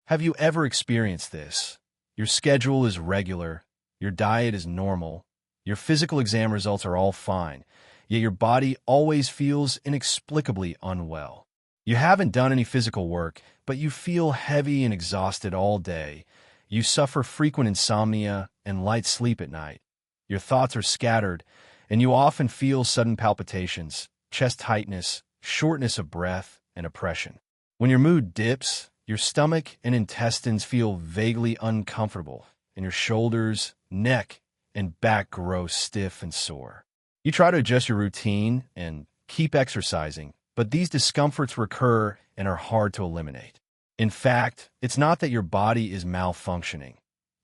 Have you ever experienced this? Your schedule is regular, your diet is normal, your physical exam results are all fine, yet your body always feels inexplicably unwell. You haven't done any physical work, but you feel heavy and exhausted all day. You suffer frequent insomnia and light sleep at night. Your thoughts are scattered, and you often feel sudden palpitations, chest tightness, shortness of breath, and oppression. When your mood dips, your stomach and intestines feel vaguely uncomfortable, and your shoulders, neck, and back grow stiff and sore. You try to adjust your routine and keep exercising, but these discomforts recur and are hard to eliminate. In fact, it's not that your body is malfunctioning.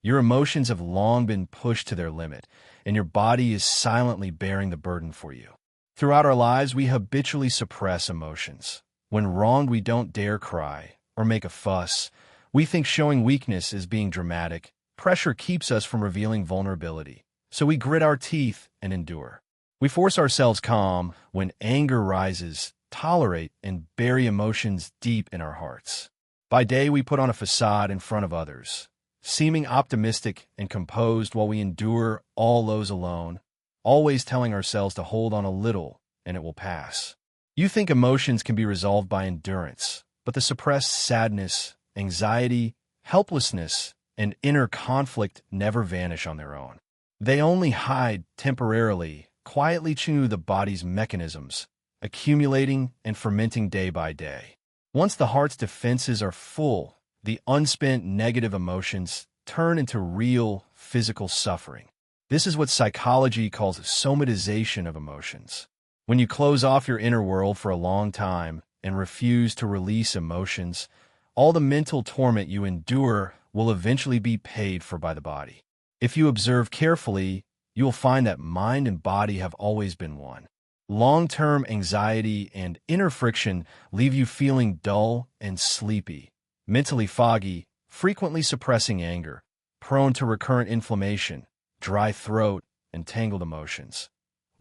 Your emotions have long been pushed to their limit, and your body is silently bearing the burden for you. Throughout our lives, we habitually suppress emotions. When wronged, we don't dare cry or make a fuss. We think showing weakness is being dramatic. Pressure keeps us from revealing vulnerability, so we grit our teeth and endure. We force ourselves calm when anger rises, tolerate and bury emotions deep in our hearts. By day, we put on a facade in front of others, seeming optimistic and composed while we endure all those alone, always telling ourselves to hold on a little and it will pass. You think emotions can be resolved by endurance, but the suppressed sadness, anxiety, helplessness, and inner conflict never vanish on their own. They only hide temporarily, quietly chew the body's mechanisms, accumulating and fermenting day by day. Once the heart's defenses are full, the unspent negative emotions turn into real physical suffering. This is what psychology calls somatization of emotions. When you close off your inner world for a long time and refuse to release emotions, all the mental torment you endure will eventually be paid for by the body. If you observe carefully, you will find that mind and body have always been one. Long-term anxiety and inner friction leave you feeling dull and sleepy, mentally foggy, frequently suppressing anger, prone to recurrent inflammation, dry throat, and tangled emotions.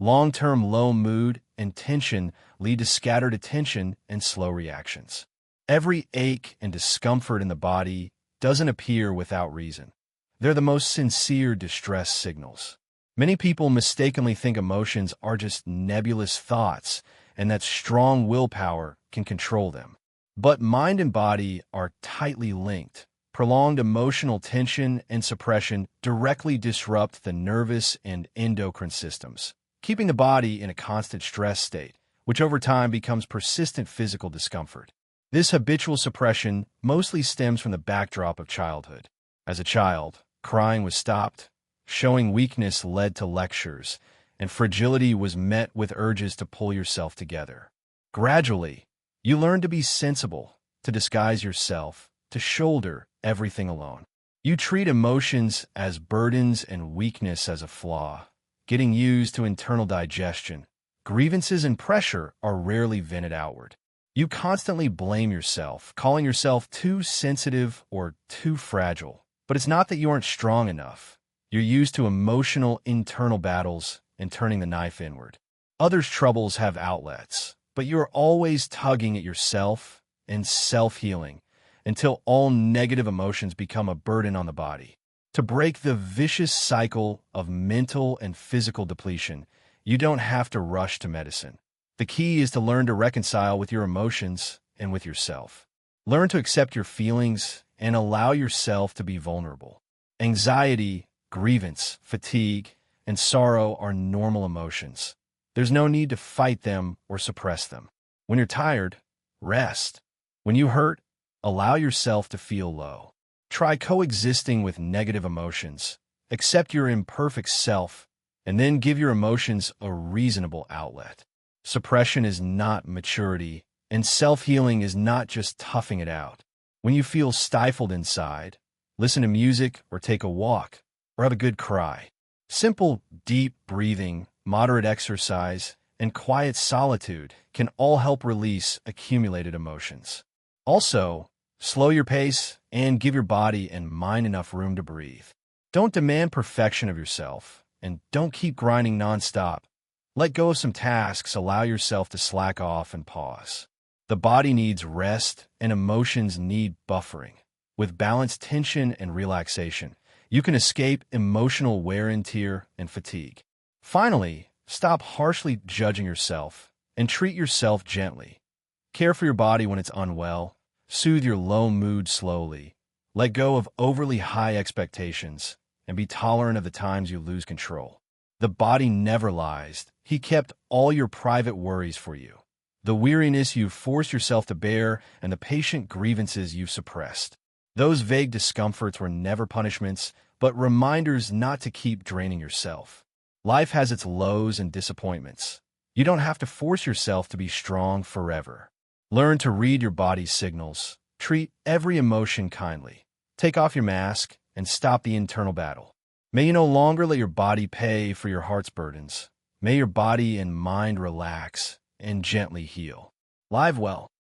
Long-term low mood and tension lead to scattered attention and slow reactions. Every ache and discomfort in the body doesn't appear without reason. They're the most sincere distress signals. Many people mistakenly think emotions are just nebulous thoughts and that strong willpower can control them. But mind and body are tightly linked. Prolonged emotional tension and suppression directly disrupt the nervous and endocrine systems, keeping the body in a constant stress state, which over time becomes persistent physical discomfort. This habitual suppression mostly stems from the backdrop of childhood. As a child, crying was stopped, showing weakness led to lectures, and fragility was met with urges to pull yourself together. Gradually, you learn to be sensible, to disguise yourself, to shoulder everything alone. You treat emotions as burdens and weakness as a flaw, getting used to internal digestion. Grievances and pressure are rarely vented outward. You constantly blame yourself, calling yourself too sensitive or too fragile. But it's not that you aren't strong enough. You're used to emotional internal battles and turning the knife inward. Others' troubles have outlets, but you're always tugging at yourself and self-healing until all negative emotions become a burden on the body. To break the vicious cycle of mental and physical depletion, you don't have to rush to medicine. The key is to learn to reconcile with your emotions and with yourself. Learn to accept your feelings and allow yourself to be vulnerable. Anxiety, grievance, fatigue, and sorrow are normal emotions. There's no need to fight them or suppress them. When you're tired, rest. When you hurt, allow yourself to feel low. Try coexisting with negative emotions. Accept your imperfect self, and then give your emotions a reasonable outlet. Suppression is not maturity, and self-healing is not just toughing it out. When you feel stifled inside, listen to music or take a walk, or have a good cry. Simple, deep breathing, moderate exercise, and quiet solitude can all help release accumulated emotions. Also, slow your pace and give your body and mind enough room to breathe. Don't demand perfection of yourself, and don't keep grinding nonstop. Let go of some tasks, allow yourself to slack off and pause. The body needs rest, and emotions need buffering. With balanced tension and relaxation, you can escape emotional wear and tear and fatigue. Finally, stop harshly judging yourself and treat yourself gently. Care for your body when it's unwell. Soothe your low mood slowly. Let go of overly high expectations and be tolerant of the times you lose control. The body never lies. He kept all your private worries for you. The weariness you've forced yourself to bear and the patient grievances you've suppressed. Those vague discomforts were never punishments, but reminders not to keep draining yourself. Life has its lows and disappointments. You don't have to force yourself to be strong forever. Learn to read your body's signals. Treat every emotion kindly. Take off your mask and stop the internal battle. May you no longer let your body pay for your heart's burdens. May your body and mind relax and gently heal. Live well.